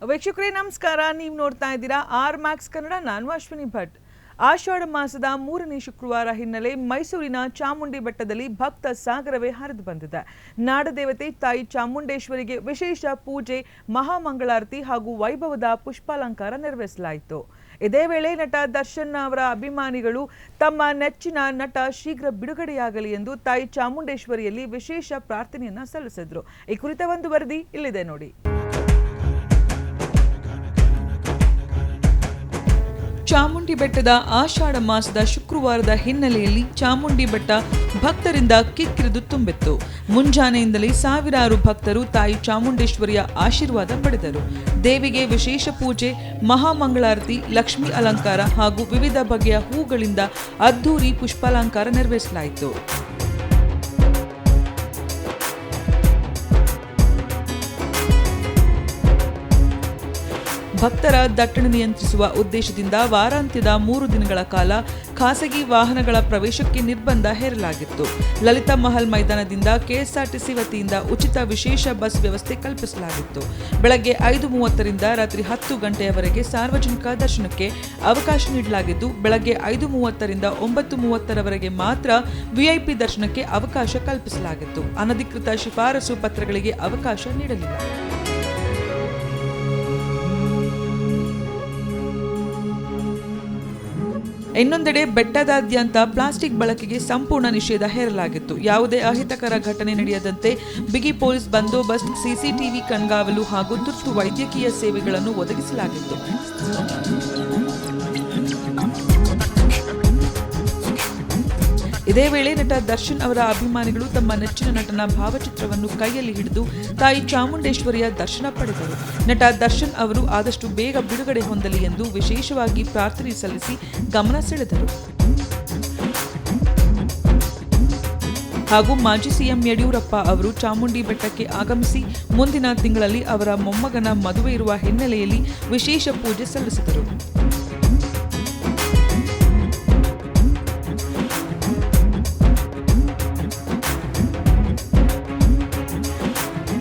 ವೀಕ್ಷಕರೇ ನಮಸ್ಕಾರ. ನೀವು ನೋಡ್ತಾ ಇದ್ದೀರಾ ಆರ್ ಮ್ಯಾಕ್ಸ್ ಕನ್ನಡ. ನಾನು ಅಶ್ವಿನಿ ಭಟ್. ಆಷಾಢ ಮಾಸದ 3ನೇ ಶುಕ್ರವಾರ ಹಿನ್ನೆಲೆ ಮೈಸೂರಿನ ಚಾಮುಂಡಿ ಬೆಟ್ಟದಲ್ಲಿ ಭಕ್ತ ಸಾಗರವೇ ಹರಿದು ಬಂದಿದೆ. ನಾಡದೇವತೆ ತಾಯಿ ಚಾಮುಂಡೇಶ್ವರಿಗೆ ವಿಶೇಷ ಪೂಜೆ, ಮಹಾಮಂಗಳಾರತಿ ಹಾಗೂ ವೈಭವದ ಪುಷ್ಪಾಲಂಕಾರ ನೆರವೇರಿಸಲಾಯಿತು. ಇದೇ ವೇಳೆ ನಟ ದರ್ಶನ್ ಅವರ ಅಭಿಮಾನಿಗಳು ತಮ್ಮ ನೆಚ್ಚಿನ ನಟ ಶೀಘ್ರ ಬಿಡುಗಡೆಯಾಗಲಿ ಎಂದು ತಾಯಿ ಚಾಮುಂಡೇಶ್ವರಿಯಲ್ಲಿ ವಿಶೇಷ ಪ್ರಾರ್ಥನೆಯನ್ನ ಸಲ್ಲಿಸಿದ್ರು. ಈ ಕುರಿತ ಒಂದು ವರದಿ ಇಲ್ಲಿದೆ ನೋಡಿ. ಚಾಮುಂಡಿ ಬೆಟ್ಟದ ಆಷಾಢ ಮಾಸದ ಶುಕ್ರವಾರದ ಹಿನ್ನೆಲೆಯಲ್ಲಿ ಚಾಮುಂಡಿ ಬೆಟ್ಟ ಭಕ್ತರಿಂದ ಕಿಕ್ಕಿರಿದು ತುಂಬಿತ್ತು. ಮುಂಜಾನೆಯಿಂದಲೇ ಸಾವಿರಾರು ಭಕ್ತರು ತಾಯಿ ಚಾಮುಂಡೇಶ್ವರಿಯ ಆಶೀರ್ವಾದ ಪಡೆದರು. ದೇವಿಗೆ ವಿಶೇಷ ಪೂಜೆ, ಮಹಾಮಂಗಳಾರತಿ, ಲಕ್ಷ್ಮೀ ಅಲಂಕಾರ ಹಾಗೂ ವಿವಿಧ ಬಗೆಯ ಹೂಗಳಿಂದ ಅದ್ಧೂರಿ ಪುಷ್ಪಾಲಂಕಾರ ನೆರವೇರಿಸಲಾಯಿತು. ಭಕ್ತರ ದಟ್ಟಣೆ ನಿಯಂತ್ರಿಸುವ ಉದ್ದೇಶದಿಂದ ವಾರಾಂತ್ಯದ 3 ದಿನಗಳ ಕಾಲ ಖಾಸಗಿ ವಾಹನಗಳ ಪ್ರವೇಶಕ್ಕೆ ನಿರ್ಬಂಧ ಹೇರಲಾಗಿತ್ತು. ಲಲಿತಾ ಮಹಲ್ ಮೈದಾನದಿಂದ ಕೆಎಸ್ಆರ್ಟಿಸಿ ವತಿಯಿಂದ ಉಚಿತ ವಿಶೇಷ ಬಸ್ ವ್ಯವಸ್ಥೆ ಕಲ್ಪಿಸಲಾಗಿತ್ತು. ಬೆಳಗ್ಗೆ 5:30ರಿಂದ ರಾತ್ರಿ 10 ಗಂಟೆಯವರೆಗೆ ಸಾರ್ವಜನಿಕ ದರ್ಶನಕ್ಕೆ ಅವಕಾಶ ನೀಡಲಾಗಿದ್ದು, ಬೆಳಗ್ಗೆ 5:30ರಿಂದ 9:30ರವರೆಗೆ ಮಾತ್ರ ವಿಐಪಿ ದರ್ಶನಕ್ಕೆ ಅವಕಾಶ ಕಲ್ಪಿಸಲಾಗಿತ್ತು. ಅನಧಿಕೃತ ಶಿಫಾರಸು ಪತ್ರಗಳಿಗೆ ಅವಕಾಶ ನೀಡಲಿಲ್ಲ. ಇನ್ನೊಂದೆಡೆ ಬೆಟ್ಟದಾದ್ಯಂತ ಪ್ಲಾಸ್ಟಿಕ್ ಬಳಕೆಗೆ ಸಂಪೂರ್ಣ ನಿಷೇಧ ಹೇರಲಾಗಿತ್ತು. ಯಾವುದೇ ಅಹಿತಕರ ಘಟನೆ ನಡೆಯದಂತೆ ಬಿಗಿ ಪೊಲೀಸ್ ಬಂದೋಬಸ್ತ್, ಸಿಸಿಟಿವಿ ಕಣ್ಗಾವಲು ಹಾಗೂ ತುರ್ತು ವೈದ್ಯಕೀಯ ಸೇವೆಗಳನ್ನು ಒದಗಿಸಲಾಗಿತ್ತು. ಇದೇ ವೇಳೆ ನಟ ದರ್ಶನ್ ಅವರ ಅಭಿಮಾನಿಗಳು ತಮ್ಮ ನೆಚ್ಚಿನ ನಟನ ಭಾವಚಿತ್ರವನ್ನು ಕೈಯಲ್ಲಿ ಹಿಡಿದು ತಾಯಿ ಚಾಮುಂಡೇಶ್ವರಿಯ ದರ್ಶನ ಪಡೆದರು. ನಟ ದರ್ಶನ್ ಅವರು ಆದಷ್ಟು ಬೇಗ ಬಿಡುಗಡೆ ಹೊಂದಲಿ ಎಂದು ವಿಶೇಷವಾಗಿ ಪ್ರಾರ್ಥನೆ ಸಲ್ಲಿಸಿ ಗಮನ ಸೆಳೆದರು. ಹಾಗೂ ಮಾಜಿ ಸಿಎಂ ಯಡಿಯೂರಪ್ಪ ಅವರು ಚಾಮುಂಡಿ ಬೆಟ್ಟಕ್ಕೆ ಆಗಮಿಸಿ ಮುಂದಿನ ತಿಂಗಳಲ್ಲಿ ಅವರ ಮೊಮ್ಮಗನ ಮದುವೆ ಇರುವ ಹಿನ್ನೆಲೆಯಲ್ಲಿ ವಿಶೇಷ ಪೂಜೆ ಸಲ್ಲಿಸಿದರು.